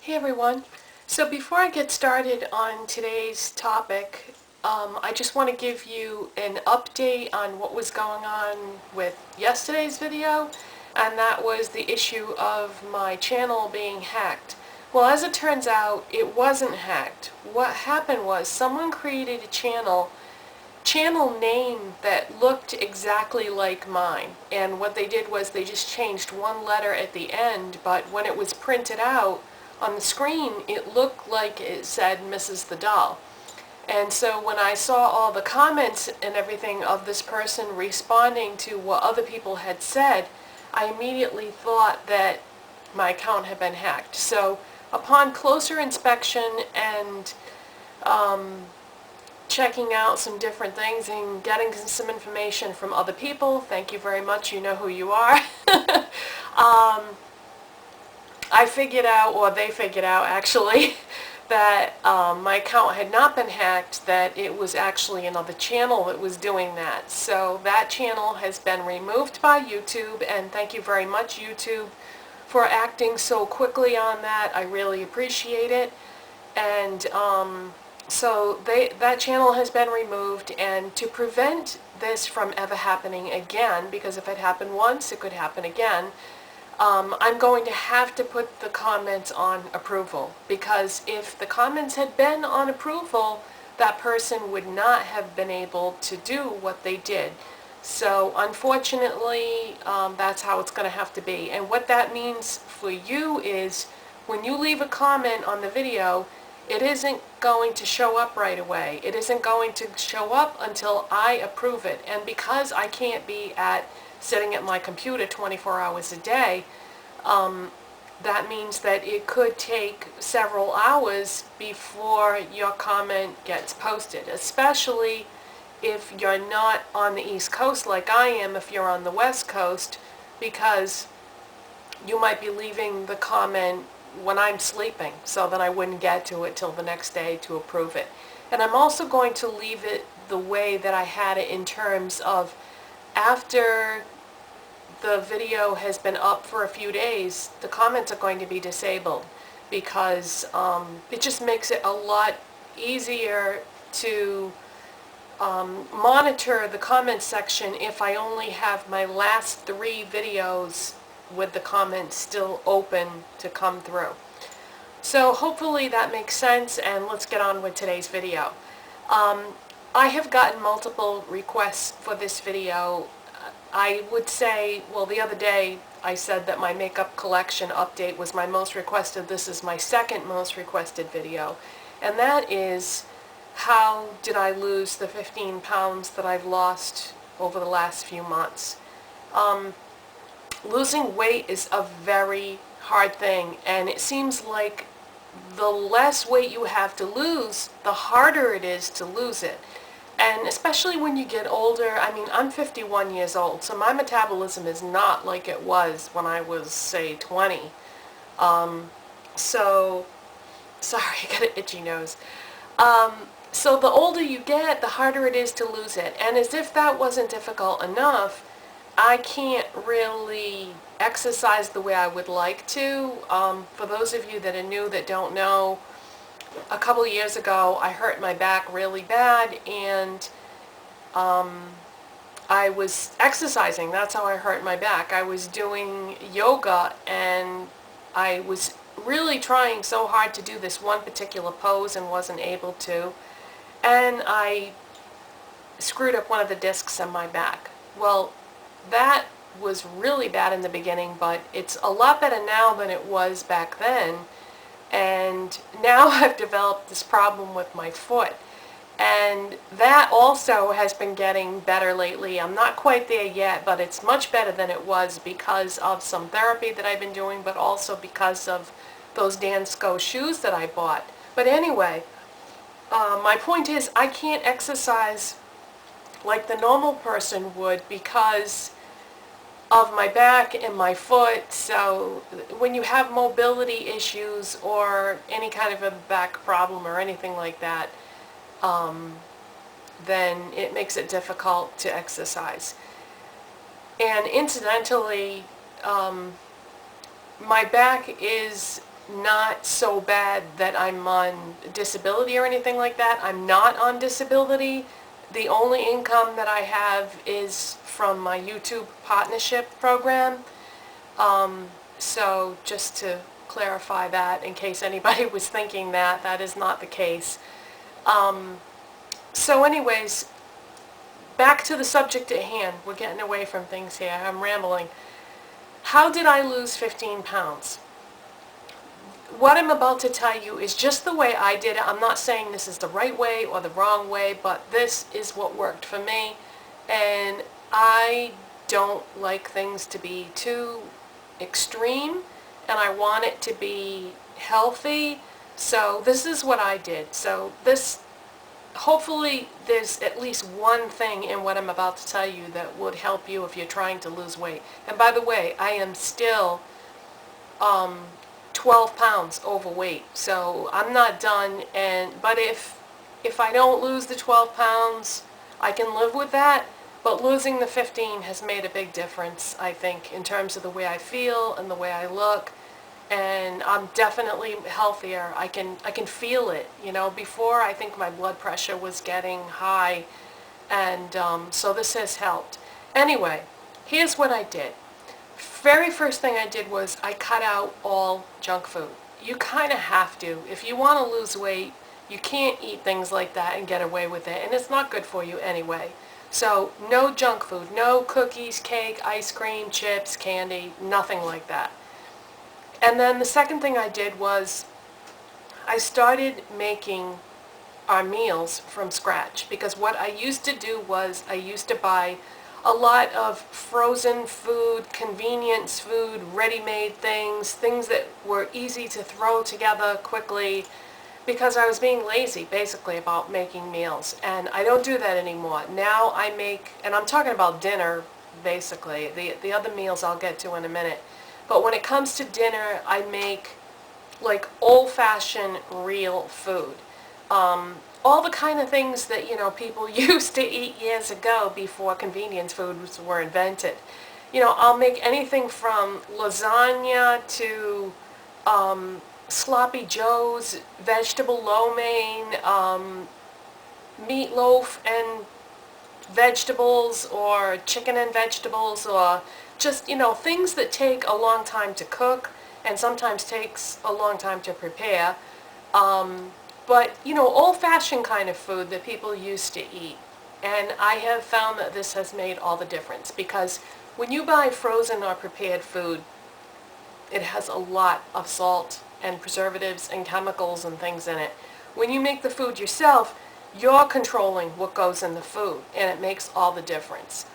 Hey everyone. So before I get started on today's topic, I just want to give you an update on what was going on with yesterday's video, and that was the issue of my channel being hacked. Well, as it turns out, it wasn't hacked. What happened was someone created a channel name that looked exactly like mine, and what they did was they just changed one letter at the end, but when it was printed out on the screen it looked like it said Mrs. the Doll. And so when I saw all the comments and everything of this person responding to what other people had said, I immediately thought that my account had been hacked. So upon closer inspection and checking out some different things and getting some information from other people, thank you very much, you know who you are, I figured out, or they figured out actually, that my account had not been hacked, that it was actually another channel that was doing that. So that channel has been removed by YouTube, and thank you very much, YouTube, for acting so quickly on that. I really appreciate it. And so that channel has been removed, and to prevent this from ever happening again, because if it happened once, it could happen again, I'm going to have to put the comments on approval, because if the comments had been on approval, that person would not have been able to do what they did. So unfortunately, that's how it's going to have to be. And what that means for you is when you leave a comment on the video, it isn't going to show up right away. It isn't going to show up until I approve it. And because I can't be sitting at my computer 24 hours a day, that means that it could take several hours before your comment gets posted, especially if you're not on the East Coast like I am, if you're on the West Coast, because you might be leaving the comment when I'm sleeping, so that I wouldn't get to it till the next day to approve it. And I'm also going to leave it the way that I had it, in terms of after the video has been up for a few days, the comments are going to be disabled, because it just makes it a lot easier to monitor the comment section if I only have my last 3 videos with the comments still open to come through. So hopefully that makes sense, and let's get on with today's video. I have gotten multiple requests for this video. I would say, well, the other day I said that my makeup collection update was my most requested. This is my second most requested video, and that is how did I lose the 15 pounds that I've lost over the last few months. Losing weight is a very hard thing, and it seems like the less weight you have to lose, the harder it is to lose it. And especially when you get older, I mean, I'm 51 years old, so my metabolism is not like it was when I was, say, 20. So, sorry, I got an itchy nose. So the older you get, the harder it is to lose it. And as if that wasn't difficult enough, I can't really exercise the way I would like to. For those of you that are new that don't know, a couple of years ago I hurt my back really bad, and I was exercising. That's how I hurt my back. I was doing yoga, and I was really trying so hard to do this one particular pose and wasn't able to, and I screwed up one of the discs in my back. Well, that was really bad in the beginning, but it's a lot better now than it was back then. And now I've developed this problem with my foot, and that also has been getting better lately. I'm not quite there yet, but it's much better than it was, because of some therapy that I've been doing, but also because of those Dansko shoes that I bought. But anyway, my point is, I can't exercise like the normal person would because of my back and my foot. So when you have mobility issues or any kind of a back problem or anything like that, then it makes it difficult to exercise. And incidentally, my back is not so bad that I'm on disability or anything like that. I'm not on disability. The only income that I have is from my YouTube partnership program. So just to clarify that in case anybody was thinking that, that is not the case. So anyways, back to the subject at hand. We're getting away from things here. I'm rambling. How did I lose 15 pounds? What I'm about to tell you is just the way I did it. I'm not saying this is the right way or the wrong way, but this is what worked for me. And I don't like things to be too extreme, and I want it to be healthy. So this is what I did. So this, hopefully there's at least one thing in what I'm about to tell you that would help you if you're trying to lose weight. And by the way, I am still 12 pounds overweight, so I'm not done. But if I don't lose the 12 pounds, I can live with that. But losing the 15 has made a big difference, I think, in terms of the way I feel and the way I look. And I'm definitely healthier. I can feel it. You know, before I think my blood pressure was getting high, and so this has helped. Anyway, here's what I did. Very first thing I did was I cut out all junk food. You kind of have to. If you want to lose weight, you can't eat things like that and get away with it, and it's not good for you anyway. So no junk food, no cookies, cake, ice cream, chips, candy, nothing like that. And then the second thing I did was I started making our meals from scratch, because what I used to do was I used to buy a lot of frozen food, convenience food, ready-made things that were easy to throw together quickly, because I was being lazy basically about making meals. And I don't do that anymore. Now I make, and I'm talking about dinner basically, the other meals I'll get to in a minute. But when it comes to dinner, I make like old-fashioned real food. All the kind of things that, you know, people used to eat years ago before convenience foods were invented. You know, I'll make anything from lasagna to sloppy joes, vegetable lo mein, meatloaf and vegetables, or chicken and vegetables, or just, you know, things that take a long time to cook and sometimes takes a long time to prepare. But, you know, old-fashioned kind of food that people used to eat. And I have found that this has made all the difference, because when you buy frozen or prepared food, it has a lot of salt and preservatives and chemicals and things in it. When you make the food yourself, you're controlling what goes in the food, and it makes all the difference.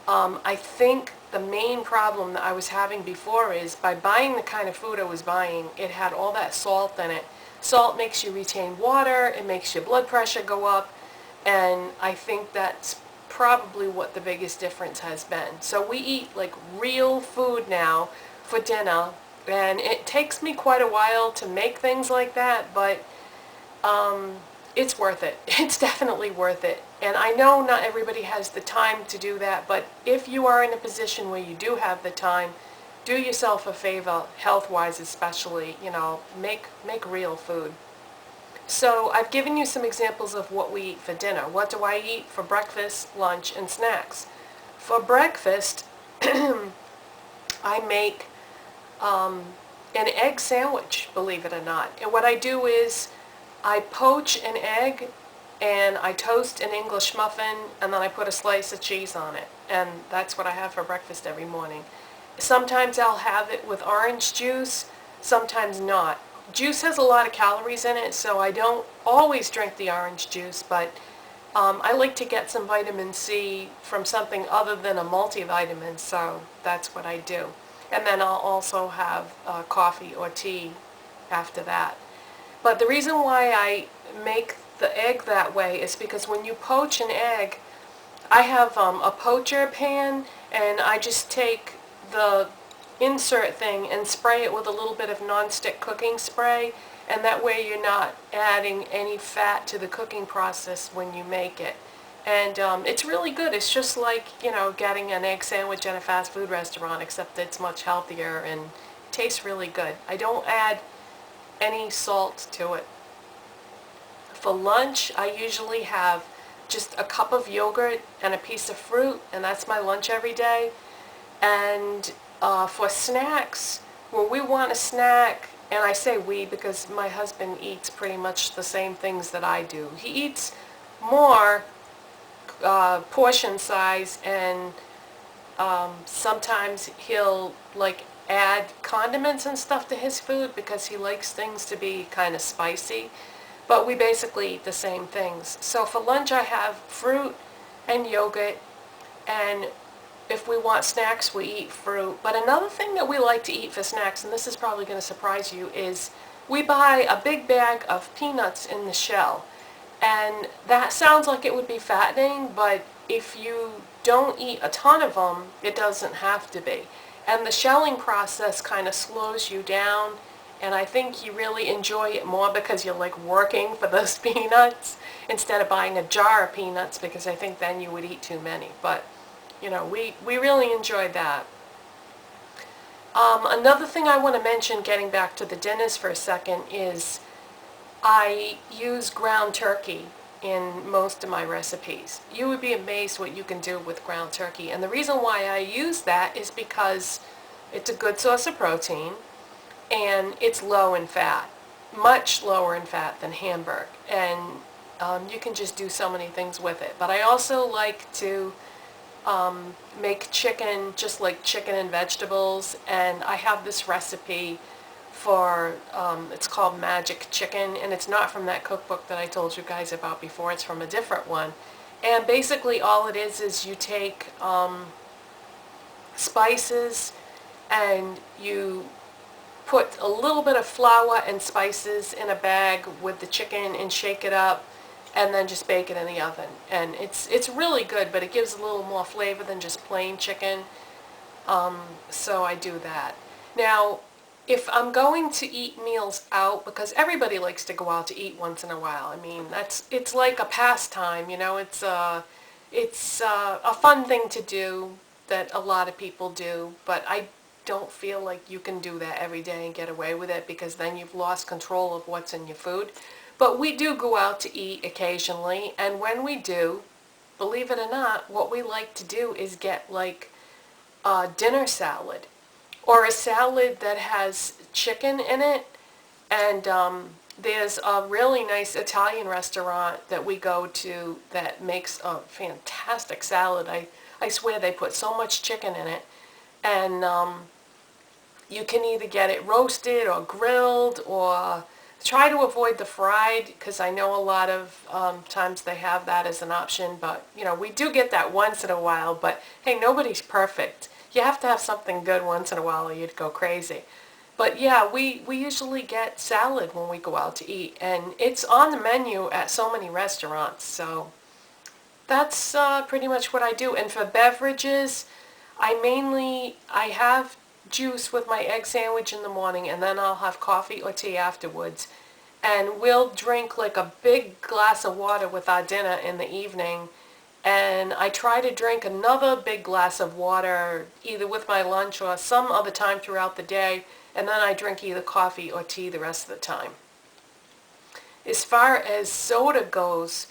I think the main problem that I was having before is by buying the kind of food I was buying, it had all that salt in it. Salt makes you retain water, it makes your blood pressure go up, and I think that's probably what the biggest difference has been. So we eat like real food now for dinner, and it takes me quite a while to make things like that, but it's worth it. It's definitely worth it. And I know not everybody has the time to do that, but if you are in a position where you do have the time, do yourself a favor, health-wise especially, you know, make real food. So I've given you some examples of what we eat for dinner. What do I eat for breakfast, lunch, and snacks? For breakfast, I make an egg sandwich, believe it or not. And what I do is I poach an egg and I toast an English muffin, and then I put a slice of cheese on it. And that's what I have for breakfast every morning. Sometimes I'll have it with orange juice, sometimes not. Juice has a lot of calories in it, so I don't always drink the orange juice, but I like to get some vitamin C from something other than a multivitamin, so that's what I do. And then I'll also have coffee or tea after that. But the reason why I make the egg that way is because when you poach an egg, I have a poacher pan, and I just take the insert thing and spray it with a little bit of non-stick cooking spray, and that way you're not adding any fat to the cooking process when you make it. And it's really good. It's just like, you know, getting an egg sandwich at a fast food restaurant, except it's much healthier and tastes really good. I don't add any salt to it. For lunch, I usually have just a cup of yogurt and a piece of fruit, and that's my lunch every day. And for snacks, when we want a snack, and I say we because my husband eats pretty much the same things that I do. He eats more portion size, and sometimes he'll like add condiments and stuff to his food because he likes things to be kind of spicy. But we basically eat the same things. So for lunch I have fruit and yogurt, and if we want snacks we eat fruit. But another thing that we like to eat for snacks, and this is probably going to surprise you, is we buy a big bag of peanuts in the shell. And that sounds like it would be fattening, but if you don't eat a ton of them, it doesn't have to be. And the shelling process kind of slows you down, and I think you really enjoy it more because you're like working for those peanuts instead of buying a jar of peanuts, because I think then you would eat too many. But, you know, we really enjoyed that. Another thing I want to mention, getting back to the dinners for a second, is I use ground turkey in most of my recipes. You would be amazed what you can do with ground turkey. And the reason why I use that is because it's a good source of protein, and it's low in fat, much lower in fat than Hamburg, and you can just do so many things with it. But I also like to make chicken, just like chicken and vegetables, and I have this recipe for, it's called Magic Chicken, and it's not from that cookbook that I told you guys about before, it's from a different one. And basically all it is you take spices and you put a little bit of flour and spices in a bag with the chicken and shake it up, and then just bake it in the oven. And it's really good, but it gives a little more flavor than just plain chicken. So I do that. Now, if I'm going to eat meals out, because everybody likes to go out to eat once in a while. I mean, it's like a pastime, you know. It's a fun thing to do that a lot of people do, but I don't feel like you can do that every day and get away with it, because then you've lost control of what's in your food. But we do go out to eat occasionally, and when we do, believe it or not, what we like to do is get like a dinner salad, or a salad that has chicken in it. And there's a really nice Italian restaurant that we go to that makes a fantastic salad. I swear they put so much chicken in it. And you can either get it roasted or grilled, or try to avoid the fried, because I know a lot of times they have that as an option. But, you know, we do get that once in a while. But, hey, nobody's perfect. You have to have something good once in a while or you'd go crazy. But yeah, we usually get salad when we go out to eat, and it's on the menu at so many restaurants. So that's pretty much what I do. And for beverages, I have juice with my egg sandwich in the morning, and then I'll have coffee or tea afterwards. And we'll drink like a big glass of water with our dinner in the evening. And I try to drink another big glass of water either with my lunch or some other time throughout the day, and then I drink either coffee or tea the rest of the time. As far as soda goes,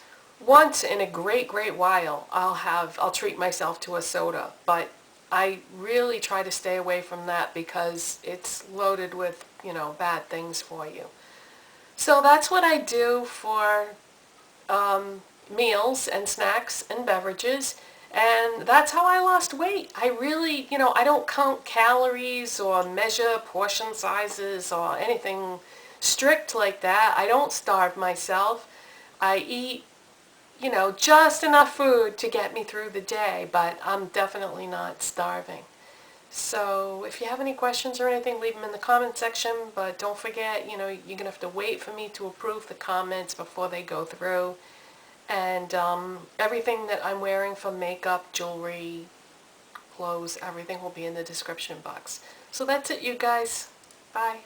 once in a great while I'll treat myself to a soda, but I really try to stay away from that because it's loaded with, you know, bad things for you. So that's what I do for meals and snacks and beverages, and that's how I lost weight. I really, you know, I don't count calories or measure portion sizes or anything strict like that. I don't starve myself. I eat, you know, just enough food to get me through the day, but I'm definitely not starving. So if you have any questions or anything, leave them in the comment section, but don't forget, you know, you're going to have to wait for me to approve the comments before they go through. And everything that I'm wearing from makeup, jewelry, clothes, everything will be in the description box. So that's it, you guys. Bye.